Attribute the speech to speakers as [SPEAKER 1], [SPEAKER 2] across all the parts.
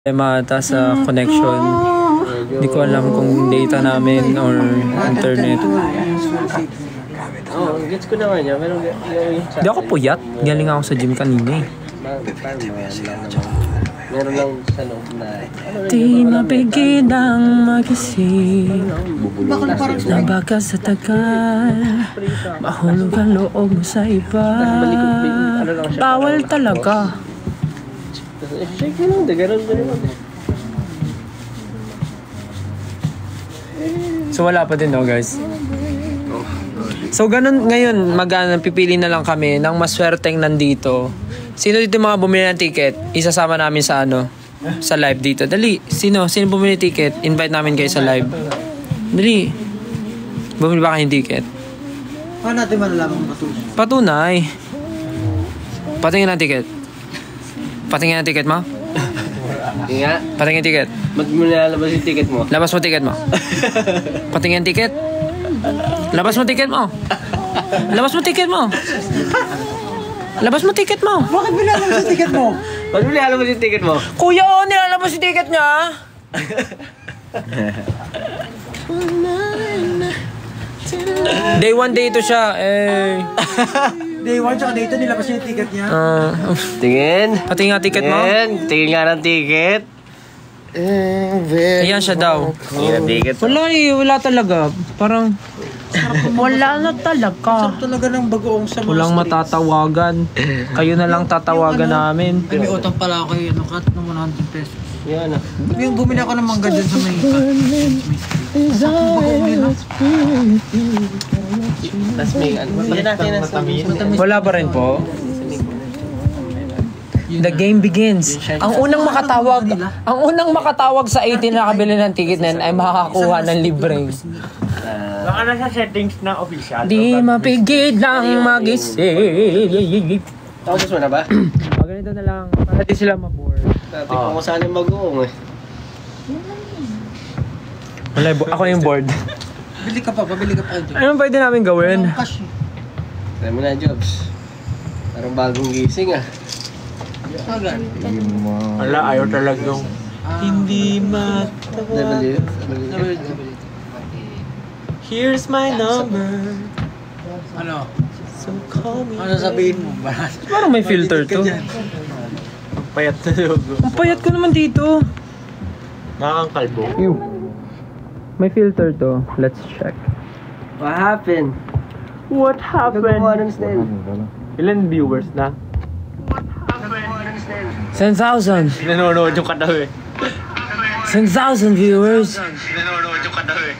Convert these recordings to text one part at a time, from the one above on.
[SPEAKER 1] Mata sa connection. Hindi ko alam kung data namin or internet.
[SPEAKER 2] Oo, gets ko naman yan. Pero
[SPEAKER 1] Hindi ako puyat. Galing ako sa gym kanina eh.
[SPEAKER 2] Meron lang sa loob na...
[SPEAKER 1] Di mapigil ang magising. Nabaga sa tagal. Mahulog ang loob mo sa iba. Bawal talaga.
[SPEAKER 2] Shake mo lang, ganun.
[SPEAKER 1] So wala pa din no guys. So ganun ngayon, pipili na lang kami ng maswerteng nandito. Sino dito mga bumili ng ticket? Isasama namin sa sa live dito. Dali, sino bumili ng ticket? Invite namin kayo sa live. Dali. Bumili ba kayong ticket?
[SPEAKER 3] Paano natin malalaman kung
[SPEAKER 1] patunay? Patingin ang ticket. Patingin ang ticket mo?
[SPEAKER 2] Nga.
[SPEAKER 1] Patingin ang ticket.
[SPEAKER 2] Ba't mo nilalabas yung ticket mo?
[SPEAKER 1] Labas mo ticket mo. Patingin ang ticket. Labas mo ticket mo. Labas mo ticket mo. Labas mo ticket mo.
[SPEAKER 3] bakit nilalabas yung ticket mo?
[SPEAKER 2] Ba't mo nilalabas yung ticket mo?
[SPEAKER 1] Kuya, nilalabas yung ticket niya. Day 1, day 2 siya. Eh.
[SPEAKER 3] Day 1 tsaka day 2 nilabas yung ticket niya.
[SPEAKER 2] Tingin.
[SPEAKER 1] Patingin nga ticket mo.
[SPEAKER 2] Tingin nga ng ticket.
[SPEAKER 1] Ayan siya daw.
[SPEAKER 2] Tingin ng ticket.
[SPEAKER 1] Wala talaga. Parang wala na talaga.
[SPEAKER 3] Sarap talaga ng bagoong sa mga
[SPEAKER 1] Walang
[SPEAKER 3] streets.
[SPEAKER 1] matatawagan. Kayo na lang tatawagan namin.
[SPEAKER 3] Ay, may utang pala ako yun. Cut ng 100 pesos.
[SPEAKER 2] Yan ah.
[SPEAKER 3] Yung bumili ako ng mangga dyan sa may
[SPEAKER 2] Tapos may Hindi natin ang
[SPEAKER 1] Wala pa rin po. The game begins. Ang unang makatawag sa 18 na nakabili ng ticket na yun ay makakakuha ng libreng.
[SPEAKER 4] Baka nasa settings na official.
[SPEAKER 1] Di mapigil ang magising.
[SPEAKER 2] Tapos mo na ba?
[SPEAKER 1] Ganito na lang. Para di sila mabore.
[SPEAKER 2] Dati kung saan yung mag-uong eh.
[SPEAKER 1] Wala, ako yung board.
[SPEAKER 3] Pabili ka pa dyan.
[SPEAKER 1] Anong pwede namin gawin?
[SPEAKER 3] Cash eh.
[SPEAKER 2] Try mo na, Jobs. Parang bagong gising ah.
[SPEAKER 3] Agad.
[SPEAKER 4] Wala, ayaw talaga yung...
[SPEAKER 1] Hindi
[SPEAKER 2] W.
[SPEAKER 1] Here's my number.
[SPEAKER 3] Ano?
[SPEAKER 1] So call me.
[SPEAKER 3] Ano sabihin mo?
[SPEAKER 1] Parang may filter to.
[SPEAKER 4] Payat na yung...
[SPEAKER 1] Ang payat ko naman dito.
[SPEAKER 4] Makakang kalbo.
[SPEAKER 1] May filter to. Let's check.
[SPEAKER 2] What happened?
[SPEAKER 4] What happened? Ilan viewers na?
[SPEAKER 1] 10,000.
[SPEAKER 4] Nanonood yung kadaw eh.
[SPEAKER 1] 10,000 viewers.
[SPEAKER 4] Nanonood yung kadaw eh.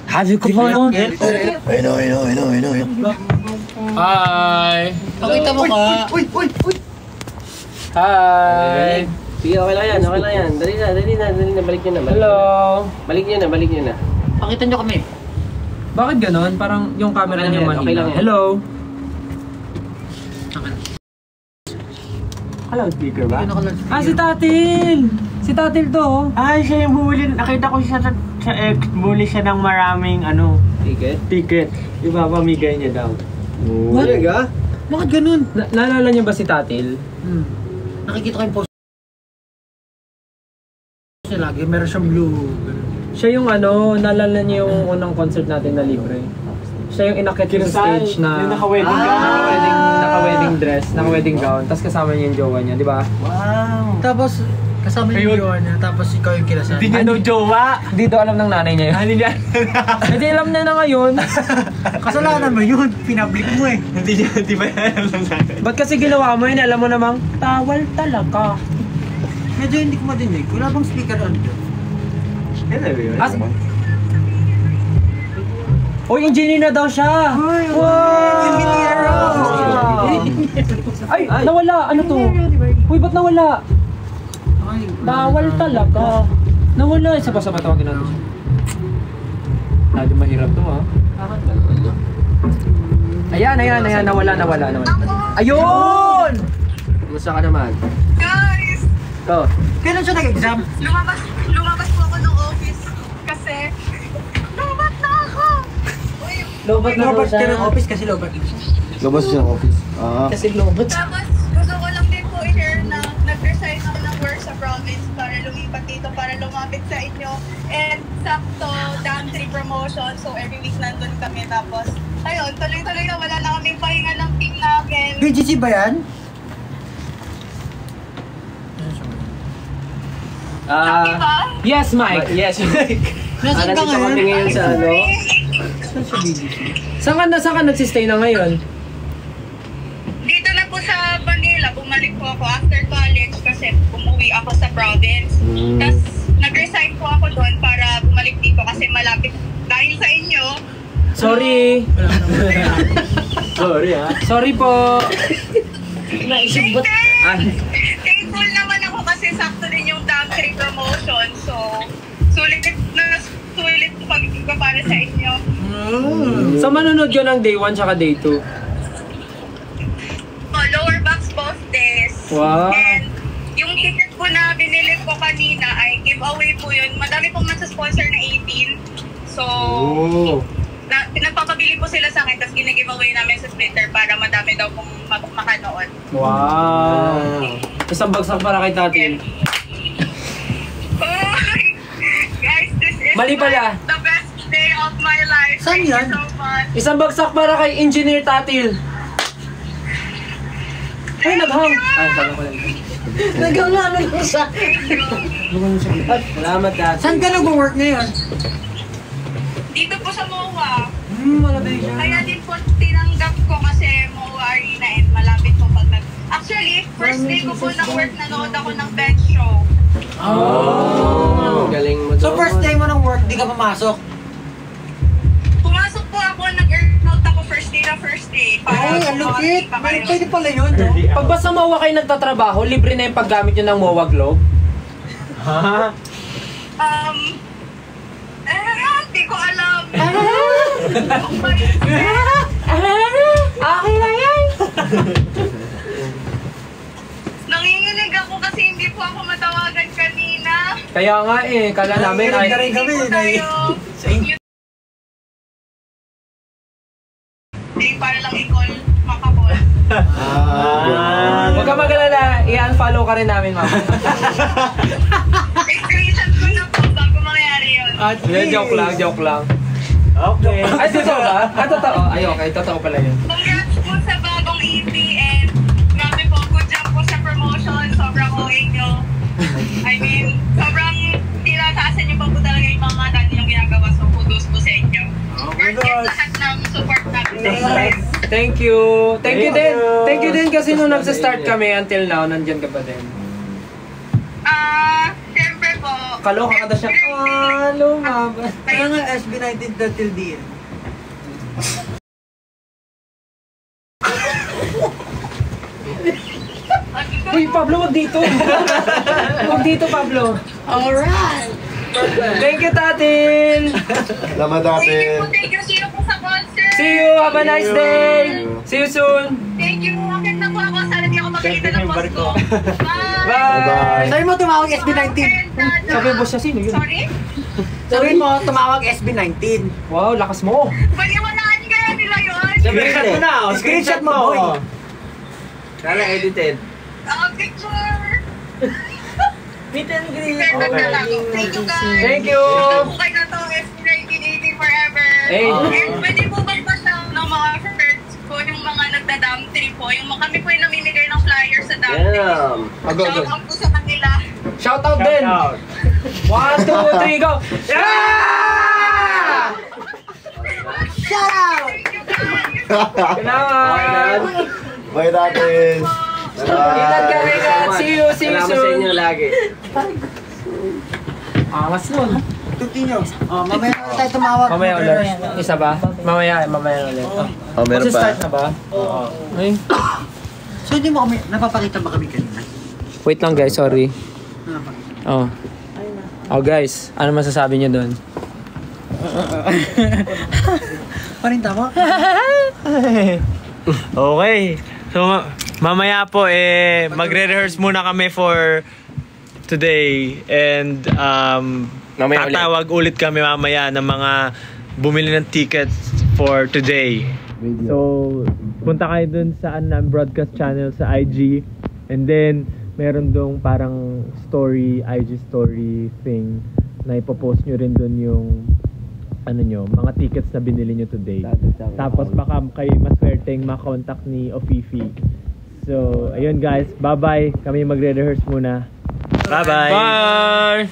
[SPEAKER 1] Have you called?
[SPEAKER 3] I know.
[SPEAKER 1] Hi.
[SPEAKER 3] Pakita mo ka. Uy!
[SPEAKER 1] Hi.
[SPEAKER 2] Sige, okay lang yan. Dali na. Balik nyo na.
[SPEAKER 1] Hello.
[SPEAKER 2] Balik nyo na.
[SPEAKER 3] Pakita nyo kami.
[SPEAKER 1] Bakit ganon? Parang yung camera
[SPEAKER 2] Okay
[SPEAKER 1] niyo
[SPEAKER 2] lang yan, okay
[SPEAKER 1] mahina.
[SPEAKER 2] lang yan.
[SPEAKER 1] Hello.
[SPEAKER 4] Hello, speaker ba?
[SPEAKER 1] Si Tatil. Si Tatil to.
[SPEAKER 4] Ay, siya yung bumili. Nakita ko siya sa ex. Bumili siya ng maraming ticket. Ipapamigay niya daw.
[SPEAKER 1] What?
[SPEAKER 2] Talaga?
[SPEAKER 3] Bakit ganun?
[SPEAKER 1] Naalala niyo ba si Tatil?
[SPEAKER 3] Nakikita ko yung post niya lagi. Meron siyang blue.
[SPEAKER 1] Siya yung naalala niyo yung unang concert natin na libre. Siya yung inakyat yung stage na
[SPEAKER 4] yung naka-wedding gown.
[SPEAKER 1] naka-wedding dress, naka-wedding gown, tapos kasama niya yung jowa niya, di ba?
[SPEAKER 4] Wow.
[SPEAKER 3] Tapos, kasama yung jowa niya. Tapos ikaw yung kinasal.
[SPEAKER 4] Hindi niya no jowa.
[SPEAKER 1] Hindi daw alam ng nanay niya yun.
[SPEAKER 4] Hindi niya.
[SPEAKER 1] Hindi alam niya na ngayon.
[SPEAKER 3] Kasalanan mo yun. Pinablik mo eh.
[SPEAKER 4] Hindi ba alam ng nanay?
[SPEAKER 1] Ba't kasi ginawa mo yun? Alam mo namang, tawal talaga.
[SPEAKER 3] Medyo hindi ko madinig. Wala bang speaker on dyan?
[SPEAKER 4] Yan na ba yun?
[SPEAKER 1] Uy, engineer na daw siya!
[SPEAKER 3] Engineer!
[SPEAKER 1] Ay, nawala! Ano to? Uy, ba't nawala? Bawal talaga. Nawala. Isa pa tawagin natin siya. Lagi mahirap to ha. Ayan, nawala. Ayun!
[SPEAKER 2] Kumusta ka naman?
[SPEAKER 5] Guys,
[SPEAKER 2] Ito.
[SPEAKER 3] Kailan siya nag-exam?
[SPEAKER 5] lumabas po ako ng office kasi lumat na ako. Uy,
[SPEAKER 1] Lobat
[SPEAKER 3] Lobat ka ng office kasi lobat din siya.
[SPEAKER 6] Labas siya ng office.
[SPEAKER 1] Kasi lobat.
[SPEAKER 5] tapos gusto ko lang din po i-share na nag-resign ako ng work sa province para lumipat dito para lumapit sa inyo. And sakto, dam 3 promotion. So every week nandun kami. Tapos, ayun, tuloy-tuloy na wala na kaming pahinga ng team namin.
[SPEAKER 3] BGC ba yan?
[SPEAKER 5] Diba?
[SPEAKER 1] Yes, Mike.
[SPEAKER 2] Yes.
[SPEAKER 3] Nasaan ka
[SPEAKER 2] Nandito kami
[SPEAKER 3] ngayon?
[SPEAKER 2] ngayon sa ano?
[SPEAKER 3] Saan siya BGC?
[SPEAKER 1] Saan ka nagsistay na ngayon?
[SPEAKER 5] Dito na po sa Manila, bumalik po ako after college kasi umuwi ako sa province. Tapos nag-resign po ako doon para bumalik dito kasi malapit dahil sa inyo.
[SPEAKER 1] Sorry.
[SPEAKER 2] Sorry ha.
[SPEAKER 1] Sorry po.
[SPEAKER 5] Naisip ba? Thankful naman ako kasi sakto din yung dam 3 promotion. So, sulit pagiging ko para sa inyo.
[SPEAKER 1] So manunod ka ng day 1 tsaka day 2.
[SPEAKER 5] Lower box both days.
[SPEAKER 1] Wow.
[SPEAKER 5] And yung ticket po na binili ko kanina ay giveaway po yun. Madami pong nasa-sponsor na 18. So, pinagpapabili po sila sa akin tapos gina-giveaway namin sa Twitter para madami daw pong makanood.
[SPEAKER 1] Wow. Isang bagsak para kay Tatil.
[SPEAKER 5] Oh, guys, this is
[SPEAKER 1] Mali pala.
[SPEAKER 5] the best day of my life.
[SPEAKER 3] Saan
[SPEAKER 5] Thank
[SPEAKER 3] yan?
[SPEAKER 5] you so much.
[SPEAKER 1] Isang bagsak para kay Engineer Tatil. Ay, naghang. Ay, sabi ko lang.
[SPEAKER 3] Nag-ano lang siya.
[SPEAKER 2] Salamat dati.
[SPEAKER 3] Saan ka nag-work ngayon?
[SPEAKER 5] Dito po sa MOA.
[SPEAKER 3] Malabay siya.
[SPEAKER 5] Kaya din po tinanggap ko kasi MOA Arena and malapit po pag Actually, first day ko po ng work, nanood ako ng bench show.
[SPEAKER 2] Galing mo
[SPEAKER 3] So
[SPEAKER 2] doon.
[SPEAKER 3] first day mo ng work, di ka pumasok?
[SPEAKER 5] Pumasok po ako, nag-earnout ako first day.
[SPEAKER 3] Ay, ang lupit. Pwede pala yun, no?
[SPEAKER 1] Pag ba sa MOA kayo nagtatrabaho, libre na yung paggamit nyo ng MOA Globe?
[SPEAKER 2] Ha?
[SPEAKER 5] Hindi ko alam.
[SPEAKER 1] Okay na yan.
[SPEAKER 5] Nanginginig ako kasi hindi po ako matawagan kanina.
[SPEAKER 1] Kaya nga kala namin ay...
[SPEAKER 3] Nanginginig kami.
[SPEAKER 5] Hindi po tayo. Para lang i-call, makapol.
[SPEAKER 1] Huwag ka mag-alala, i-unfollow ka rin namin, ma'am.
[SPEAKER 5] Screenshot ko na po bago mangyari yun.
[SPEAKER 1] Joke lang.
[SPEAKER 2] Okay.
[SPEAKER 1] Ay, totoo ba? Totoo. Ay, okay. Totoo pala yun.
[SPEAKER 5] Congrats po sa bagong EP and grabe po, good job po sa promotion. Sobrang OA nyo. I mean, sobrang tinataasan nyo pa po talaga yung mga dati yung ginagawa. So, kudos po sa inyo. Worth it lahat ng support natin.
[SPEAKER 1] Thank you. Thank you din. Thank you din kasi nung nagsa-start kami until now, nandyan ka pa din.
[SPEAKER 5] Siyempre po.
[SPEAKER 1] Kaloka ka na siya. Lumaba.
[SPEAKER 3] Kaya nga SB19 till DN.
[SPEAKER 1] Uy, Pablo, wag dito. Wag dito, Pablo.
[SPEAKER 5] Alright.
[SPEAKER 1] Thank you, Tatil.
[SPEAKER 6] Salamat dati.
[SPEAKER 5] Thank you. See you po sa concert.
[SPEAKER 1] See you. Have a nice day. See you soon.
[SPEAKER 5] Thank you. Akit na po ako. Sana di ako makikita ng boss ko. Bye.
[SPEAKER 1] Bye.
[SPEAKER 3] Sabi mo tumawag SB19.
[SPEAKER 1] Sabi mo siya, sino yun?
[SPEAKER 5] Sorry?
[SPEAKER 3] Sabi mo tumawag SB19.
[SPEAKER 1] Wow, lakas mo.
[SPEAKER 5] Paniwalaan kaya nila yun?
[SPEAKER 2] Screenshot mo na.
[SPEAKER 3] Screenshot mo, boy.
[SPEAKER 2] Kala edited.
[SPEAKER 5] Picture.
[SPEAKER 3] Meet and greet.
[SPEAKER 5] Perfect na lang. Thank you guys.
[SPEAKER 1] Thank you.
[SPEAKER 5] Okay na to. SB1980 forever.
[SPEAKER 1] Hey.
[SPEAKER 5] And pwede po bang basta ng mga friends ko, yung mga nagda-dam trip po, yung kami po yung namimigay ng flyers sa dam trip.
[SPEAKER 2] Yeah.
[SPEAKER 5] Shout out po sa kanila.
[SPEAKER 1] Shout out din. 1, 2, 3, go. Yeah!
[SPEAKER 3] Shout out!
[SPEAKER 5] Thank you guys.
[SPEAKER 1] Kailangan.
[SPEAKER 6] Bye dati.
[SPEAKER 1] Ingat ka, ingat. See you
[SPEAKER 2] Salamat sa
[SPEAKER 1] soon.
[SPEAKER 2] inyo lagi.
[SPEAKER 1] Angas nun.
[SPEAKER 3] Continue. Mamaya na tayo tumawag.
[SPEAKER 1] Mamaya ulit. Isa ba? Mamaya ulit.
[SPEAKER 6] Oh, meron pa.
[SPEAKER 1] Start na ba? Oo. Ay.
[SPEAKER 3] So hindi mo kami, napapakita ba kami kanina?
[SPEAKER 1] Wait lang guys, sorry.
[SPEAKER 3] Napapakita.
[SPEAKER 1] Oh. Oh guys, ano masasabi niyo doon?
[SPEAKER 3] Parin tama?
[SPEAKER 1] Okay. So, mamaya po, magre-rehearse muna kami for today. And, tatawag ulit kami mamaya ng mga bumili ng tickets for today. So, punta kayo dun sa broadcast channel sa IG. And then, meron dong parang story, IG story thing na ipopost nyo rin dun yung mga tickets na binili nyo today. Tapos baka kayo maswerteng makontakt ni Ofifi. So, ayun guys, bye-bye. Kami magre-rehearse muna. Bye-bye! Bye!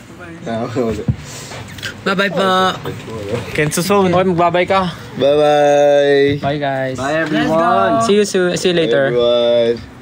[SPEAKER 1] Bye-bye po! Kenzo Soul. Okay, magbabay ka.
[SPEAKER 6] Bye-bye.
[SPEAKER 1] Bye guys.
[SPEAKER 2] Bye everyone.
[SPEAKER 1] See you later.
[SPEAKER 6] Everyone.